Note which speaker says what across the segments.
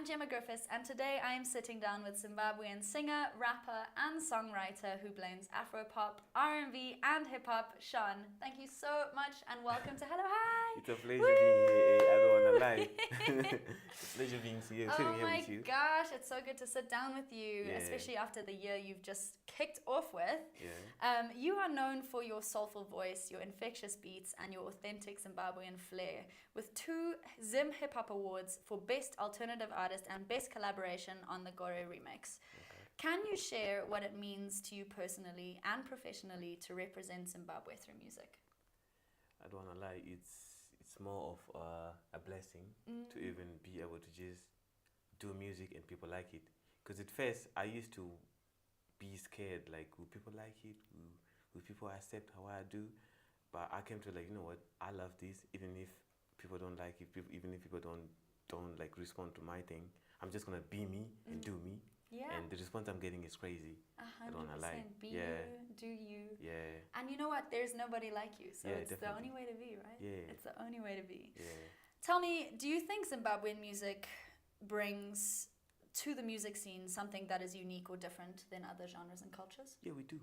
Speaker 1: Gemma Griffiths, and today I am sitting down with Zimbabwean singer, rapper, and songwriter who blends Afro-pop, R&B, and hip-hop, Shone. Thank you so much, and welcome to Hello Hi!
Speaker 2: It's a pleasure being here. I don't want to lie. It's a pleasure being here, sitting here with you.
Speaker 1: Oh my gosh, it's so good to sit down with you, especially after the year you've just kicked off with. You are known for your soulful voice, your infectious beats, and your authentic Zimbabwean flair, with 2 Zim Hip Hop Awards for Best Alternative Artist and Best Collaboration on the Gore remix. Okay. Can you share what it means to you personally and professionally to represent Zimbabwe through music?
Speaker 2: I don't want to lie, it's more of a blessing to even be able to just do music and people like it. Because at first, I used to be scared, like, will people like it? Will people accept how I do? But I came to like, you know what, I love this, even if people don't like it, even if people don't like respond to my thing, I'm just gonna be me and do me. Yeah. And the response I'm getting is crazy. 100%. I don't wanna lie.
Speaker 1: Be you, do you.
Speaker 2: Yeah.
Speaker 1: And you know what? There's nobody like you, so it's
Speaker 2: definitely
Speaker 1: the only way to be, right?
Speaker 2: Yeah.
Speaker 1: It's the only way to be.
Speaker 2: Yeah.
Speaker 1: Tell me, do you think Zimbabwean music brings to the music scene something that is unique or different than other genres and cultures?
Speaker 2: Yeah, we do.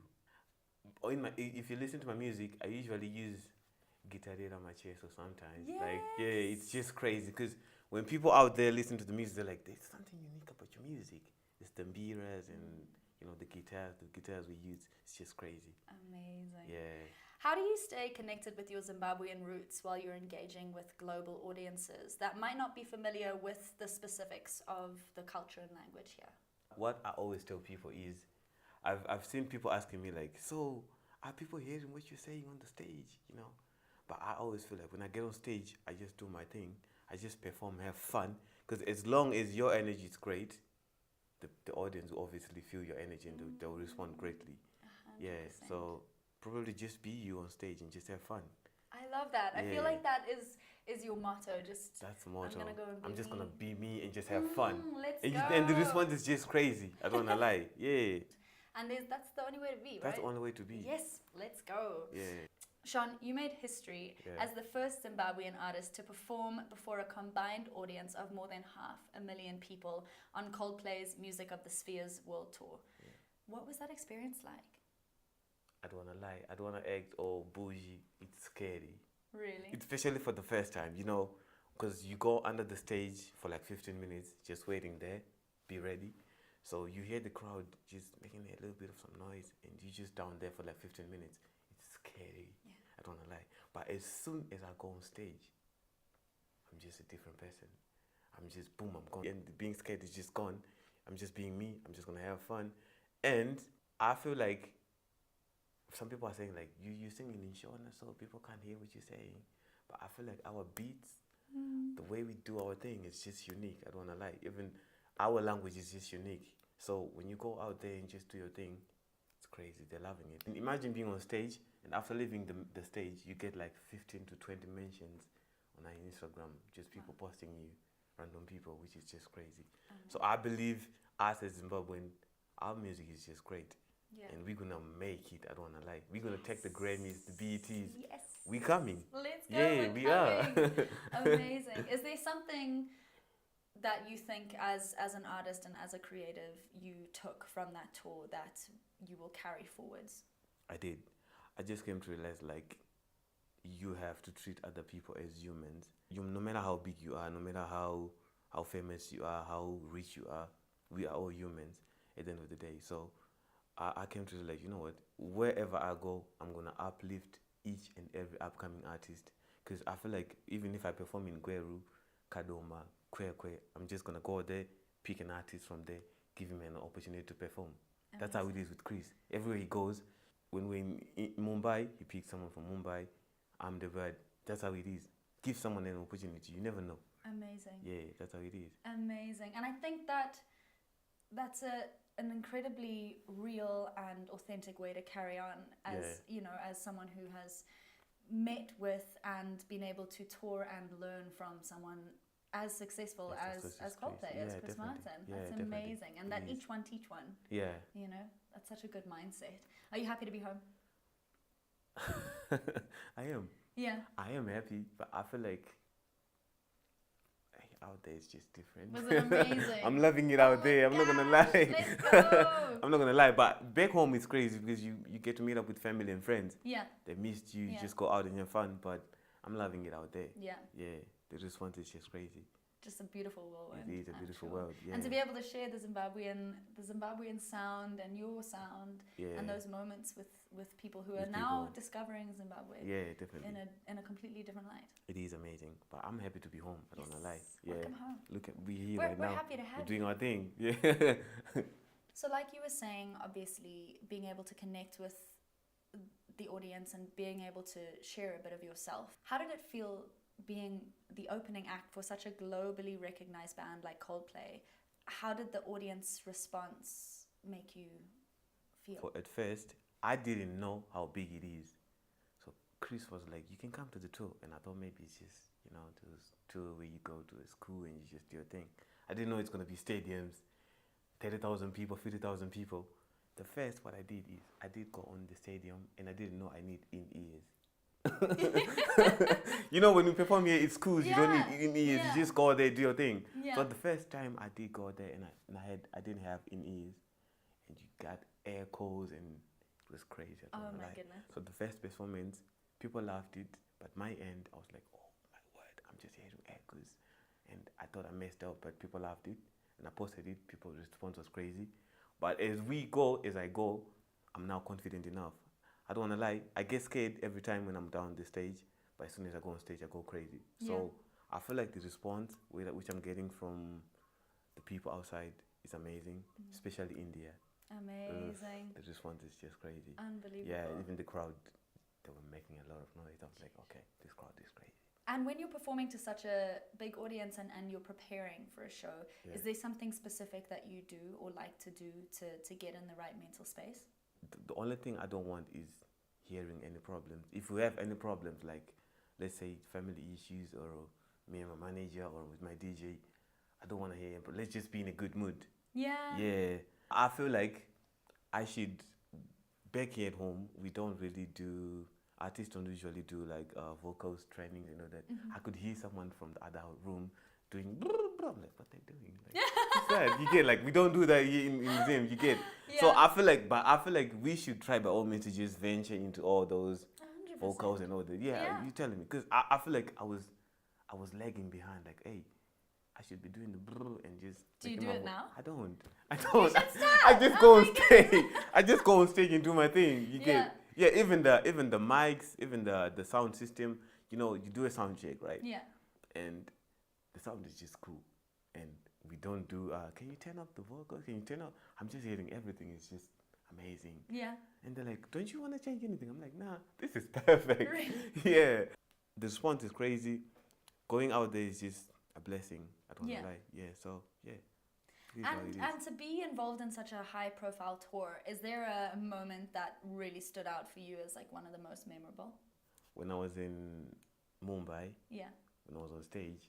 Speaker 2: If you listen to my music, I usually use guitar on my chest or sometimes.
Speaker 1: Yes.
Speaker 2: Like, it's just crazy because when people out there listen to the music, they're like, there's something unique about your music. It's the mbiras and, you know, the guitars we use. It's just crazy.
Speaker 1: Amazing.
Speaker 2: Yeah.
Speaker 1: How do you stay connected with your Zimbabwean roots while you're engaging with global audiences that might not be familiar with the specifics of the culture and language here?
Speaker 2: What I always tell people is, I've seen people asking me like, so are people hearing what you're saying on the stage, you know? But I always feel like when I get on stage, I just do my thing. I just perform, have fun. Because as long as your energy is great, the audience will obviously feel your energy and they'll respond greatly.
Speaker 1: 100%.
Speaker 2: Yeah, so probably just be you on stage and just have fun.
Speaker 1: I love that. I feel like that is your motto.
Speaker 2: That's the motto.
Speaker 1: I'm just
Speaker 2: gonna be me and just have fun.
Speaker 1: Let's go.
Speaker 2: And the response is just crazy. I don't wanna lie. Yeah.
Speaker 1: And that's the only way to be, right?
Speaker 2: That's the only way to be.
Speaker 1: Yes, let's go.
Speaker 2: Yeah.
Speaker 1: Shone, you made history as the first Zimbabwean artist to perform before a combined audience of more than 500,000 people on Coldplay's Music of the Spheres World Tour. Yeah. What was that experience like?
Speaker 2: I don't want to lie. I don't want to act all bougie. It's scary.
Speaker 1: Really?
Speaker 2: Especially for the first time, you know, because you go under the stage for like 15 minutes, just waiting there, be ready. So you hear the crowd just making a little bit of some noise and you just down there for like 15 minutes. It's scary. Yeah. I don't want to lie. But as soon as I go on stage, I'm just a different person. I'm just, boom, I'm gone. And being scared is just gone. I'm just being me. I'm just going to have fun. And I feel like some people are saying like, you singing in Shona so people can't hear what you're saying. But I feel like our beats, the way we do our thing is just unique. I don't want to lie. Even our language is just unique. So when you go out there and just do your thing, it's crazy. They're loving it. And imagine being on stage and after leaving the stage, you get like 15 to 20 mentions on our Instagram, just people posting you, random people, which is just crazy. So I believe us as Zimbabwean, our music is just great. Yeah. And we're going to make it, I don't want to lie. We're going to take the Grammys, the BETs.
Speaker 1: Yes.
Speaker 2: We're coming.
Speaker 1: Let's go.
Speaker 2: Yeah, we are.
Speaker 1: Amazing. Is there something that you think as an artist and as a creative you took from that tour that you will carry forwards?
Speaker 2: I did. I just came to realize like you have to treat other people as humans. No matter how big you are, no matter how famous you are, how rich you are, we are all humans at the end of the day. So I came to like, you know what, wherever I go, I'm going to uplift each and every upcoming artist. Because I feel like even if I perform in Gweru, Kadoma, Kwekwe, I'm just going to go there, pick an artist from there, give him an opportunity to perform. Amazing. That's how it is with Chris. Everywhere he goes, when we're in Mumbai, he picks someone from Mumbai. I'm the bird. That's how it is. Give someone an opportunity. You never know.
Speaker 1: Amazing.
Speaker 2: Yeah, that's how it is.
Speaker 1: Amazing. And I think that's an incredibly real and authentic way to carry on as, you know, as someone who has met with and been able to tour and learn from someone as successful as Coldplay, as Chris Martin. That's amazing. And that each one teach one.
Speaker 2: Yeah.
Speaker 1: You know, that's such a good mindset. Are you happy to be home?
Speaker 2: I am.
Speaker 1: Yeah.
Speaker 2: I am happy, but I feel like out there is just different.
Speaker 1: Was it amazing?
Speaker 2: I'm loving it out there. I'm not gonna lie.
Speaker 1: Let's go.
Speaker 2: I'm not gonna lie, but back home it's crazy because you get to meet up with family and friends.
Speaker 1: Yeah.
Speaker 2: They missed you. You just go out and have fun. But I'm loving it out there.
Speaker 1: Yeah.
Speaker 2: Yeah. The response is just crazy.
Speaker 1: Just a beautiful whirlwind.
Speaker 2: It is a beautiful world. Yeah.
Speaker 1: And to be able to share the Zimbabwean sound and your sound and those moments with people who are now discovering Zimbabwe.
Speaker 2: Yeah, definitely.
Speaker 1: In a completely different light.
Speaker 2: It is amazing, but I'm happy to be home. I don't wanna lie.
Speaker 1: Welcome home.
Speaker 2: Look at we're here right now.
Speaker 1: We're happy to have you.
Speaker 2: We're doing our thing. Yeah.
Speaker 1: So, like you were saying, obviously being able to connect with the audience and being able to share a bit of yourself. How did it feel being the opening act for such a globally recognized band like Coldplay? How did the audience response make you feel?
Speaker 2: At first, I didn't know how big it is. So Chris was like, you can come to the tour. And I thought maybe it's just, this tour where you go to a school and you just do your thing. I didn't know it's going to be stadiums, 30,000 people, 50,000 people. The first, what I did is, I did go on the stadium and I didn't know I need in-ears. When you perform here at schools, you don't need in-ears. You just go there, do your thing. So the first time I did go there and I didn't have in-ears. And you got echoes and it was crazy.
Speaker 1: Oh my goodness.
Speaker 2: So the first performance, people laughed it. But my end, I was like, oh my word, I'm just hearing echoes. And I thought I messed up, but people laughed it. And I posted it, people's response was crazy. But as I go, I'm now confident enough. I don't want to lie, I get scared every time when I'm down the stage, but as soon as I go on stage, I go crazy. So I feel like the response which I'm getting from the people outside is amazing, especially India.
Speaker 1: Amazing.
Speaker 2: The response is just crazy.
Speaker 1: Unbelievable.
Speaker 2: Yeah, even the crowd, they were making a lot of noise. I was like, okay, this crowd is crazy.
Speaker 1: And when you're performing to such a big audience and you're preparing for a show, is there something specific that you do or like to do to get in the right mental space?
Speaker 2: The only thing I don't want is hearing any problems. If we have any problems, like let's say family issues or me and my manager or with my DJ, I don't want to hear. Let's just be in a good mood.
Speaker 1: Yeah.
Speaker 2: Yeah. I feel like I should. Back here at home, we don't really do. Artists don't usually do like vocals training. That I could hear someone from the other room doing. I'm like, what they doing? Like, you get like we don't do that here in Zim. You get. So I feel like we should try by all means to just venture into all those 100%. Vocals and all that. Yeah, you telling me because I feel like I was lagging behind. Like, hey, I should be doing the and just.
Speaker 1: Do you do it now?
Speaker 2: I don't.
Speaker 1: You should start.
Speaker 2: I just go on stage. I just go on stage and do my thing. You get. Yeah, even the mics, even the sound system. You do a sound check, right?
Speaker 1: Yeah.
Speaker 2: And the sound is just cool, and we don't do. Can you turn up the vocals? Can you turn up? I'm just hearing everything. It's just amazing.
Speaker 1: Yeah.
Speaker 2: And they're like, don't you want to change anything? I'm like, nah, this is perfect.
Speaker 1: Really?
Speaker 2: Yeah. The response is crazy. Going out there is just a blessing. I don't want to lie. Yeah. So yeah.
Speaker 1: And to be involved in such a high-profile tour, is there a moment that really stood out for you as like one of the most memorable?
Speaker 2: When I was in Mumbai.
Speaker 1: Yeah.
Speaker 2: When I was on stage,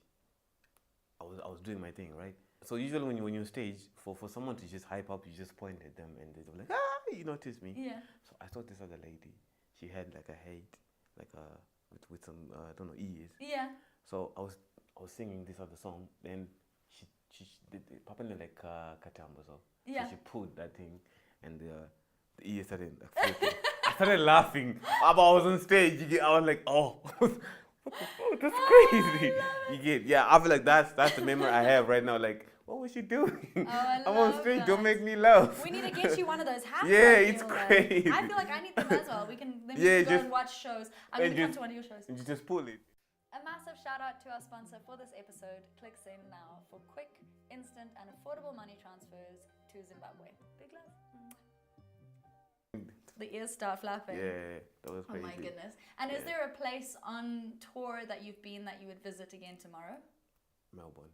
Speaker 2: I was doing my thing, right? So usually when you're on stage, for someone to just hype up, you just point at them and they're like, you notice me.
Speaker 1: Yeah.
Speaker 2: So I saw this other lady. She had like a head, like with some I don't know ears.
Speaker 1: Yeah.
Speaker 2: So I was singing this other song, then she did probably like katambo. So she pulled that thing, and the ears started like flipping. I started laughing. I was on stage. I was like, oh. That's crazy. I feel like that's the memory I have right now. Like, what was she doing? I'm on stage, don't make me laugh.
Speaker 1: We need to get you one of those hats.
Speaker 2: Yeah, it's crazy.
Speaker 1: I feel like I need them as well. We can go and watch shows. I'm going to come to one of your shows.
Speaker 2: And you just pull it.
Speaker 1: A massive shout out to our sponsor for this episode, ClickSend Now, for quick, instant and affordable money transfers to Zimbabwe. Big love. The ears start flapping.
Speaker 2: Yeah, that was crazy.
Speaker 1: Oh my goodness. And is there a place on tour that you've been that you would visit again tomorrow?
Speaker 2: Melbourne,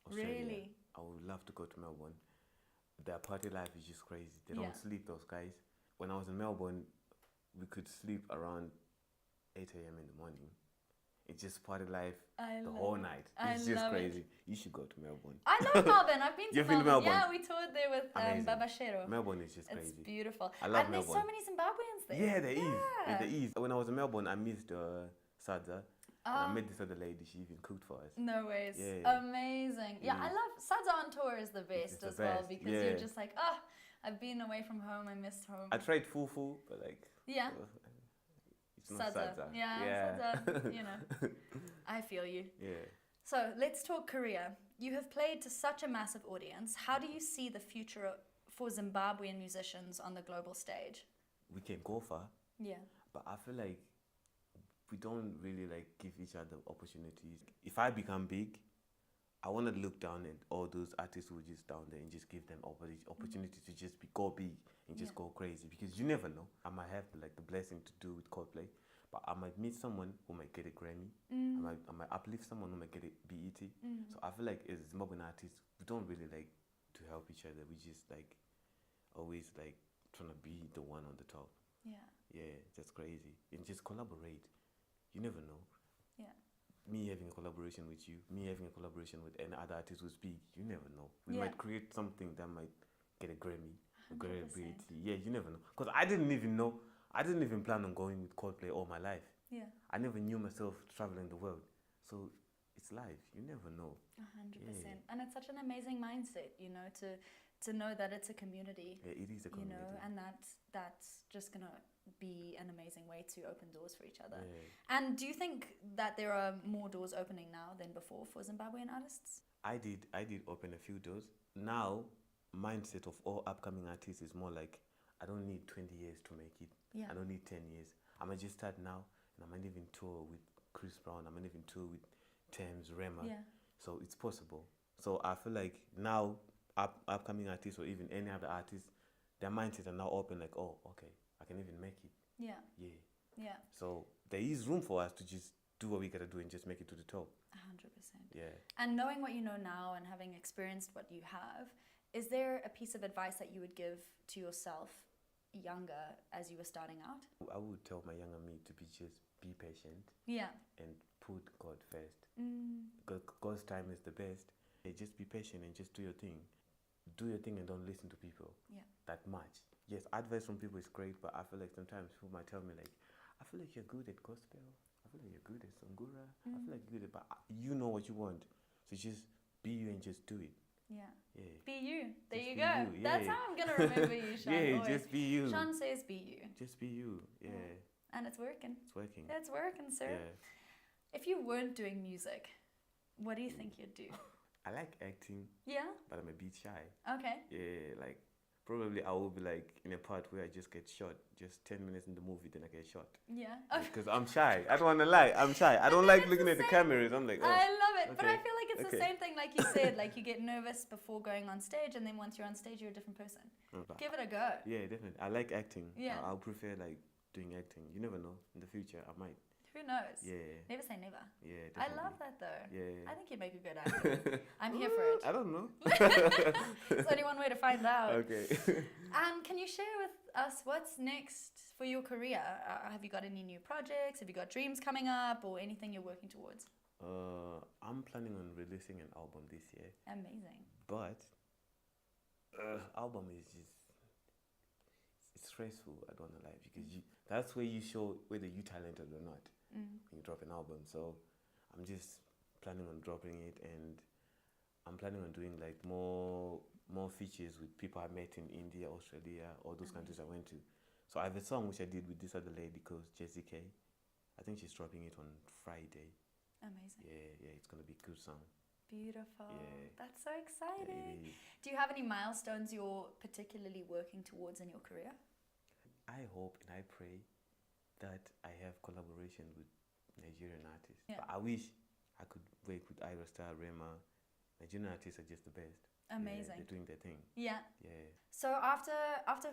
Speaker 2: Australia.
Speaker 1: Really?
Speaker 2: I would love to go to Melbourne. Their party life is just crazy. They don't sleep, those guys. When I was in Melbourne, we could sleep around 8 a.m. in the morning. It's just party life the whole night. It's just crazy. You should go to Melbourne.
Speaker 1: I love Melbourne. I've been to
Speaker 2: You've been to Melbourne?
Speaker 1: Yeah, we toured there with Babashero.
Speaker 2: Melbourne is just crazy.
Speaker 1: It's beautiful.
Speaker 2: I love
Speaker 1: and
Speaker 2: Melbourne.
Speaker 1: there's so many Zimbabweans there.
Speaker 2: Yeah, there is. When I was in Melbourne, I missed Sadza. And I met this other lady, she even cooked for us.
Speaker 1: No ways.
Speaker 2: Yeah.
Speaker 1: Amazing. Yeah, I love Sadza on tour is the best as well, because you're just like, I've been away from home, I missed home.
Speaker 2: I tried fufu, but like...
Speaker 1: Yeah.
Speaker 2: It's not Sadza.
Speaker 1: Yeah. Sadza, you know. I feel you.
Speaker 2: Yeah.
Speaker 1: So let's talk career. You have played to such a massive audience. How do you see the future for Zimbabwean musicians on the global stage?
Speaker 2: We can go far.
Speaker 1: Yeah.
Speaker 2: But I feel like we don't really like give each other opportunities. If I become big, I want to look down at all those artists who are just down there and just give them opportunity to just go big and just go crazy, because you never know. I might have like the blessing to do with Coldplay, but I might meet someone who might get a Grammy. I might uplift someone who might get a BET. So I feel like as Zimbabwean artists, we don't really like to help each other. We just like always like trying to be the one on the top. Yeah, that's crazy. And just collaborate. You never know.
Speaker 1: Yeah.
Speaker 2: Me having a collaboration with you, me having a collaboration with any other artist who's big, you never know. We might create something that might get a Grammy, get a BET. Yeah, you never know. Because I didn't even plan on going with Coldplay all my life.
Speaker 1: Yeah.
Speaker 2: I never knew myself traveling the world. So it's life. You never know.
Speaker 1: 100%. And it's such an amazing mindset, you know, to know that it's a community.
Speaker 2: Yeah, it is a community.
Speaker 1: You know, and that's just going to be an amazing way to open doors for each other.
Speaker 2: Yeah.
Speaker 1: And do you think that there are more doors opening now than before for Zimbabwean artists?
Speaker 2: I did open a few doors. Now, mindset of all upcoming artists is more like, I don't need 20 years to make it.
Speaker 1: Yeah.
Speaker 2: I don't need 10 years. I might just start now, and I might even tour with Chris Brown. I might even tour with Thames, Rema.
Speaker 1: Yeah.
Speaker 2: So it's possible. So I feel like now, upcoming artists or even any other artists, their mindsets are now open, like, oh, okay, I can even make it.
Speaker 1: Yeah.
Speaker 2: Yeah.
Speaker 1: Yeah.
Speaker 2: So there is room for us to just do what we gotta do and just make it to the top.
Speaker 1: 100%.
Speaker 2: Yeah.
Speaker 1: And knowing what you know now and having experienced what you have, is there a piece of advice that you would give to yourself younger as you were starting out?
Speaker 2: I would tell my younger me to be patient.
Speaker 1: Yeah.
Speaker 2: And put God first. Because God's time is the best. Yeah, just be patient and just do your thing. Do your thing and don't listen to people that much. Yes, advice from people is great, but I feel like sometimes people might tell me like, I feel like you're good at gospel. I feel like you're good at Sangura. I feel like you're good at, but you know what you want. So just be you and just do it.
Speaker 1: Yeah.
Speaker 2: Yeah.
Speaker 1: Be you. There
Speaker 2: Just
Speaker 1: you
Speaker 2: be
Speaker 1: go.
Speaker 2: you.
Speaker 1: That's
Speaker 2: Yeah.
Speaker 1: how I'm going to remember you, Sean.
Speaker 2: Yeah,
Speaker 1: always.
Speaker 2: just be you.
Speaker 1: Sean says be you.
Speaker 2: Just be you. Yeah.
Speaker 1: And it's working.
Speaker 2: It's working.
Speaker 1: It's working, sir.
Speaker 2: Yeah.
Speaker 1: If you weren't doing music, what do you think you'd do?
Speaker 2: I like acting.
Speaker 1: Yeah?
Speaker 2: But I'm a bit shy.
Speaker 1: Okay.
Speaker 2: Yeah, like probably I will be like in a part where I just get shot, just 10 minutes in the movie, then I get shot.
Speaker 1: Yeah.
Speaker 2: Because I'm shy. I don't want to lie. I'm shy. I don't like looking at the cameras. I'm like, oh.
Speaker 1: I love it.
Speaker 2: Okay.
Speaker 1: But I feel like it's the same thing like you said. Like you get nervous before going on stage, and then once you're on stage, you're a different person. Give it a go.
Speaker 2: Yeah, definitely. I like acting.
Speaker 1: Yeah.
Speaker 2: I'll prefer like doing acting. You never know. In the future, I might.
Speaker 1: Who knows?
Speaker 2: Yeah.
Speaker 1: Never say never.
Speaker 2: Yeah,
Speaker 1: I
Speaker 2: definitely.
Speaker 1: love that though.
Speaker 2: Yeah.
Speaker 1: I think you make a good actor. I'm here for it.
Speaker 2: I don't know.
Speaker 1: There's only one way to find out.
Speaker 2: Okay.
Speaker 1: And can you share with us what's next for your career? Have you got any new projects? Have you got dreams coming up or anything you're working towards?
Speaker 2: I'm planning on releasing an album this year.
Speaker 1: Amazing.
Speaker 2: But album is just it's stressful. I don't know, like because that's where you show whether you talented or not. When you drop an album. So I'm just planning on dropping it, and I'm planning on doing like more features with people I met in India, Australia, all those countries I went to. So I have a song which I did with this other lady called Jessie K. I think she's dropping it on Friday.
Speaker 1: Amazing.
Speaker 2: Yeah, it's gonna be a good song.
Speaker 1: Beautiful.
Speaker 2: Yeah.
Speaker 1: That's so exciting.
Speaker 2: Yeah.
Speaker 1: Do you have any milestones you're particularly working towards in your career?
Speaker 2: I hope and I pray that I have collaboration with Nigerian artists.
Speaker 1: Yeah.
Speaker 2: But I wish I could work with Ira Star, Rema. Nigerian artists are just the best.
Speaker 1: Amazing.
Speaker 2: Yeah, they're doing their thing.
Speaker 1: Yeah.
Speaker 2: Yeah.
Speaker 1: So after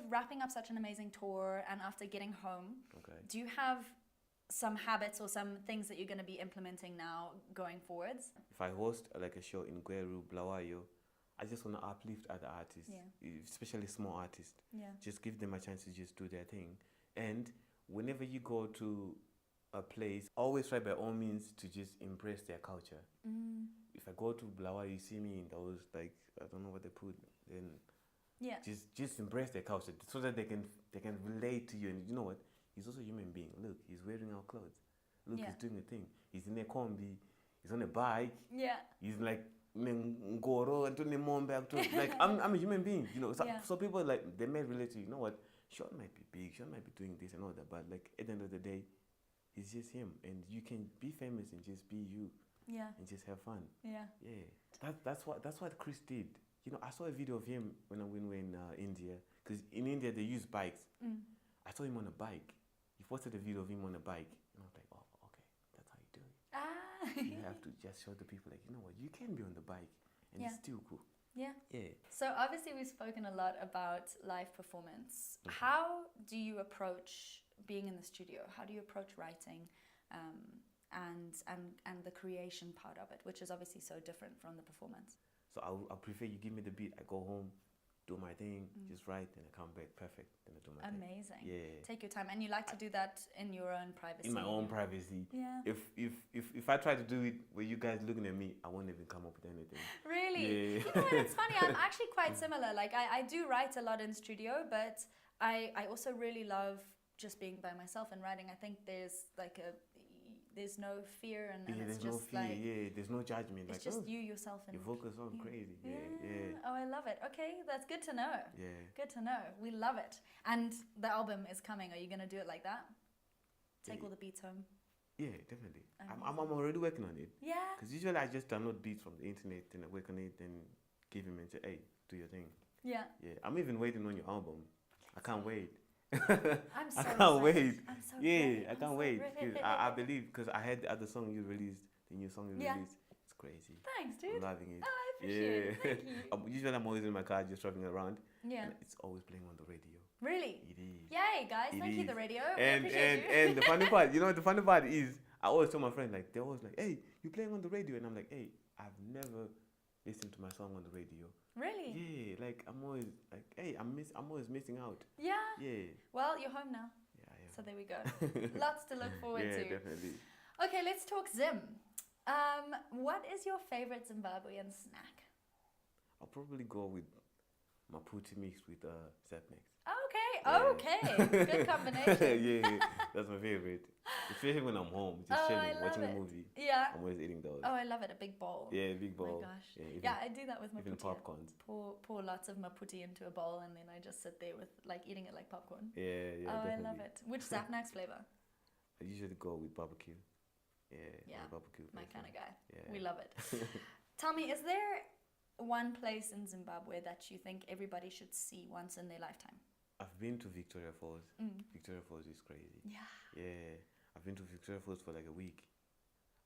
Speaker 1: wrapping up such an amazing tour and after getting home, do you have some habits or some things that you're going to be implementing now going forwards?
Speaker 2: If I host like a show in Gweru, Blawayo, I just want to uplift other artists, especially small artists.
Speaker 1: Yeah.
Speaker 2: Just give them a chance to just do their thing. And whenever you go to a place, always try by all means to just embrace their culture. If I go to Blawa, you see me in those, like, I don't know what they put, then just embrace their culture so that they can relate to you. And you know what? He's also a human being. Look, he's wearing our clothes. Look, he's doing a thing. He's in a combi. He's on a bike.
Speaker 1: Yeah.
Speaker 2: He's like ngoro and doing mom back to like I'm a human being, you know. So people like they may relate to you know what, Sean might be big, Sean might be doing this and all that, but like at the end of the day, he's just him, and you can be famous and just be you.
Speaker 1: Yeah.
Speaker 2: And just have fun.
Speaker 1: Yeah.
Speaker 2: Yeah. That's what Chris did. You know, I saw a video of him when we were in India, because in India they use bikes. I saw him on a bike. He posted a video of him on a bike, and I was like, oh, okay, that's how you do it. You have to just show the people, like, you know what, you can be on the bike, and it's still cool. Yeah.
Speaker 1: So obviously we've spoken a lot about live performance. How do you approach being in the studio? How do you approach writing, and the creation part of it, which is obviously so different from the performance?
Speaker 2: So I prefer you give me the beat, I go home, do my thing, just write, and I come back perfect, then I do my thing.
Speaker 1: Amazing.
Speaker 2: Yeah.
Speaker 1: Take your time, and you like to do that in your own privacy.
Speaker 2: In my own privacy.
Speaker 1: Yeah.
Speaker 2: If I try to do it with you guys looking at me, I won't even come up with anything.
Speaker 1: Really?
Speaker 2: Yeah.
Speaker 1: You know what? It's funny. I'm actually quite similar. Like I do write a lot in studio, but I also really love just being by myself and writing. I think there's no fear and it's
Speaker 2: there's
Speaker 1: just
Speaker 2: no fear.
Speaker 1: like
Speaker 2: There's no judgment.
Speaker 1: it's
Speaker 2: like,
Speaker 1: just you yourself and
Speaker 2: you focus on crazy. Yeah.
Speaker 1: Oh, I love it. Okay, that's good to know.
Speaker 2: Yeah.
Speaker 1: Good to know. We love it. And the album is coming. Are you gonna do it like that? Take all the beats home.
Speaker 2: Yeah, definitely. I'm already working on it.
Speaker 1: Yeah.
Speaker 2: Because usually I just download beats from the internet and I work on it and give him and say, hey, do your thing.
Speaker 1: Yeah.
Speaker 2: Yeah. I'm even waiting on your album. I can't wait.
Speaker 1: I'm so
Speaker 2: I can't wait.
Speaker 1: I'm so
Speaker 2: I can't wait. I believe, because I heard the other song you released, the new song you released. It's crazy.
Speaker 1: Thanks, dude.
Speaker 2: I'm loving it.
Speaker 1: Oh, I appreciate it. Thank you.
Speaker 2: Usually I'm always in my car just driving around.
Speaker 1: Yeah.
Speaker 2: And it's always playing on the radio.
Speaker 1: Really?
Speaker 2: It is.
Speaker 1: Yay, guys. Thank you, the radio.
Speaker 2: And the funny part, the funny part is, I always tell my friends, like, they're always like, hey, you playing on the radio? And I'm like, hey, I've never listened to my song on the radio.
Speaker 1: Really?
Speaker 2: Yeah, like, I'm always like, hey, I'm always missing out.
Speaker 1: Yeah.
Speaker 2: Yeah.
Speaker 1: Well, you're home now.
Speaker 2: Yeah, yeah.
Speaker 1: So there we go. Lots to look forward to.
Speaker 2: Yeah, definitely.
Speaker 1: Okay, let's talk Zim. What is your favorite Zimbabwean snack?
Speaker 2: I'll probably go with Maputi mixed with Zapnex.
Speaker 1: Okay, good combination.
Speaker 2: Yeah, that's my favorite. Especially when I'm home, just chilling, watching a movie.
Speaker 1: Yeah.
Speaker 2: I'm always eating those.
Speaker 1: Oh, I love it. A big bowl.
Speaker 2: Yeah, big bowl.
Speaker 1: Oh my gosh.
Speaker 2: Yeah,
Speaker 1: I do that with Maputi.
Speaker 2: Even popcorns.
Speaker 1: Pour lots of Maputi into a bowl and then I just sit there with eating it like popcorn.
Speaker 2: Yeah,
Speaker 1: Oh,
Speaker 2: definitely.
Speaker 1: I love it. Which Zapnex flavor?
Speaker 2: I usually go with barbecue. Yeah, barbecue.
Speaker 1: My kind of guy.
Speaker 2: Yeah.
Speaker 1: We love it. Tell me, is there one place in Zimbabwe that you think everybody should see once in their lifetime?
Speaker 2: I've been to Victoria Falls. Victoria Falls is crazy. Yeah. I've been to Victoria Falls for like a week.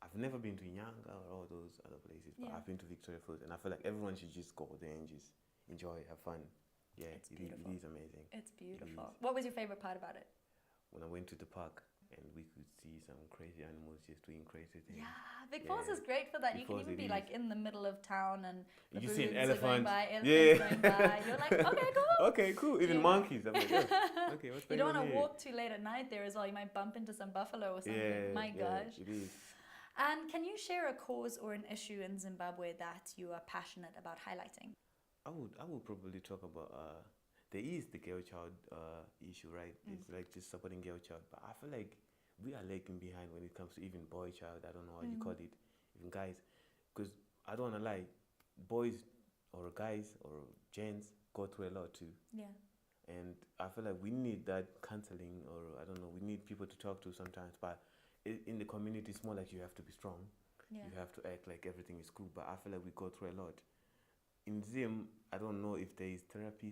Speaker 2: I've never been to Nyanga or all those other places, but I've been to Victoria Falls, and I feel like everyone should just go there and just enjoy, have fun. Yeah,
Speaker 1: it's
Speaker 2: it
Speaker 1: beautiful.
Speaker 2: is amazing.
Speaker 1: It's beautiful. What was your favorite part about it?
Speaker 2: When I went to the park and we could see some crazy animals just doing crazy things.
Speaker 1: Yeah, Vic Falls is great for that.
Speaker 2: Big
Speaker 1: you can
Speaker 2: Falls
Speaker 1: even be like in the middle of town and the
Speaker 2: you see an
Speaker 1: balloons are going
Speaker 2: elephant.
Speaker 1: by, elephants going by. You're like, okay, cool.
Speaker 2: Okay, cool. Even monkeys. I'm like, oh, okay, what's
Speaker 1: you
Speaker 2: going
Speaker 1: don't
Speaker 2: on
Speaker 1: want to
Speaker 2: here?
Speaker 1: walk too late at night there as well. You might bump into some buffalo or something.
Speaker 2: Yeah,
Speaker 1: My gosh.
Speaker 2: it is.
Speaker 1: And can you share a cause or an issue in Zimbabwe that you are passionate about highlighting?
Speaker 2: I would probably talk about there is the girl child issue, right? It's like just supporting girl child, but I feel like we are lagging behind when it comes to even boy child. I don't know how you call it, even guys, because I don't wanna lie, boys or guys or gents go through a lot too.
Speaker 1: Yeah.
Speaker 2: And I feel like we need that counseling, or I don't know, we need people to talk to sometimes. But in the community, it's more like you have to be strong.
Speaker 1: Yeah.
Speaker 2: You have to act like everything is cool. But I feel like we go through a lot. In Zim, I don't know if there is therapy,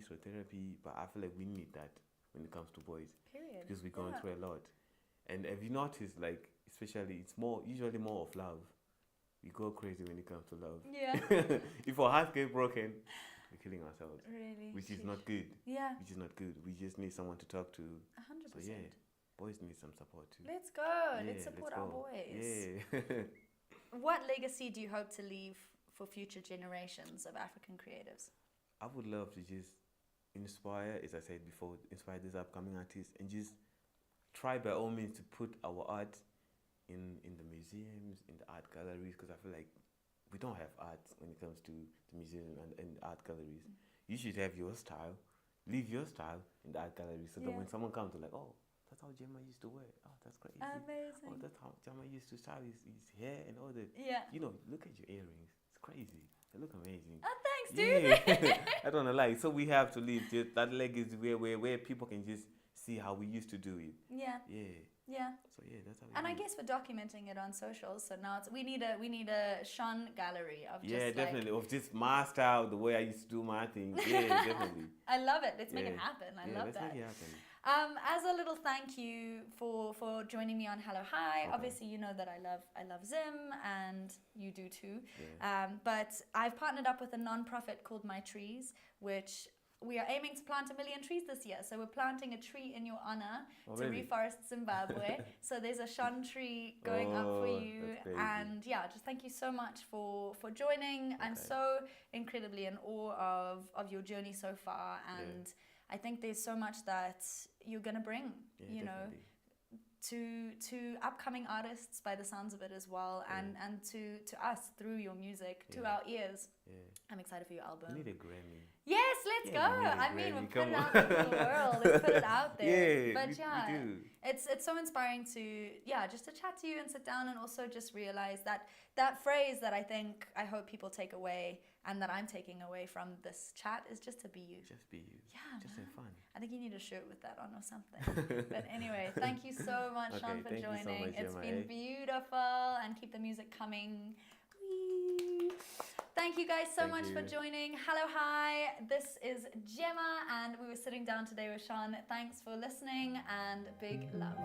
Speaker 2: but I feel like we need that when it comes to boys.
Speaker 1: Period.
Speaker 2: Because we're going through a lot. And have you noticed, like, especially, it's usually more of love. We go crazy when it comes to love.
Speaker 1: Yeah.
Speaker 2: If our hearts get broken, we're killing ourselves.
Speaker 1: Really?
Speaker 2: Which is not good.
Speaker 1: Yeah.
Speaker 2: Which is not good. We just need someone to talk to.
Speaker 1: 100%.
Speaker 2: So yeah, boys need some support too.
Speaker 1: Let's go.
Speaker 2: Yeah,
Speaker 1: let's support our boys.
Speaker 2: Yeah.
Speaker 1: What legacy do you hope to leave for future generations of African creatives?
Speaker 2: I would love to just inspire, as I said before, inspire these upcoming artists and just try by all means to put our art in the museums, in the art galleries, because I feel like we don't have art when it comes to the museum and art galleries. You should have your style, leave your style in the art gallery, so that when someone comes, they're like, oh, that's how Gemma used to wear. Oh, that's crazy.
Speaker 1: Amazing.
Speaker 2: Oh, that's how Gemma used to style his hair and all that.
Speaker 1: Yeah.
Speaker 2: You know, look at your earrings. It's crazy. They look amazing.
Speaker 1: Oh, thanks, dude.
Speaker 2: Yeah. I don't know, like, so we have to leave just that legacy where people can just see how we used to do it.
Speaker 1: Yeah.
Speaker 2: Yeah.
Speaker 1: Yeah.
Speaker 2: So yeah, that's how.
Speaker 1: And I guess we're documenting it on socials. So now we need a Shone gallery of just
Speaker 2: definitely of just my style, the way I used to do my thing. Yeah, definitely.
Speaker 1: I love it. Let's make it happen. I love that.
Speaker 2: Let's make it happen.
Speaker 1: As a little thank you for joining me on Hello Hi. Okay. Obviously, you know that I love Zim, and you do too. Yeah. But I've partnered up with a non-profit called My Trees, which we are aiming to plant 1 million trees this year. So we're planting a tree in your honor to reforest Zimbabwe. So there's a Shone tree going up for you. And yeah, just thank you so much for joining. Okay. I'm so incredibly in awe of your journey so far. And I think there's so much that you're going to bring, you know, to upcoming artists by the sounds of it as well, and to us through your music, to our ears. Yeah. I'm excited for your album.
Speaker 2: We need a Grammy.
Speaker 1: Yes, let's go. I mean, we're putting it out there for the world. Let's put it out there. But we do. It's so inspiring to just to chat to you and sit down and also just realize that phrase that I hope people take away and that I'm taking away from this chat is just to be you.
Speaker 2: Just be you.
Speaker 1: Yeah,
Speaker 2: just have fun.
Speaker 1: I think you need a shirt with that on or something. But anyway, thank you so much, Shone, for joining. So much, it's been beautiful, and keep the music coming. Whee! Thank you guys so much for joining. Hello, hi. This is Gemma, and we were sitting down today with Shone. Thanks for listening, and big love.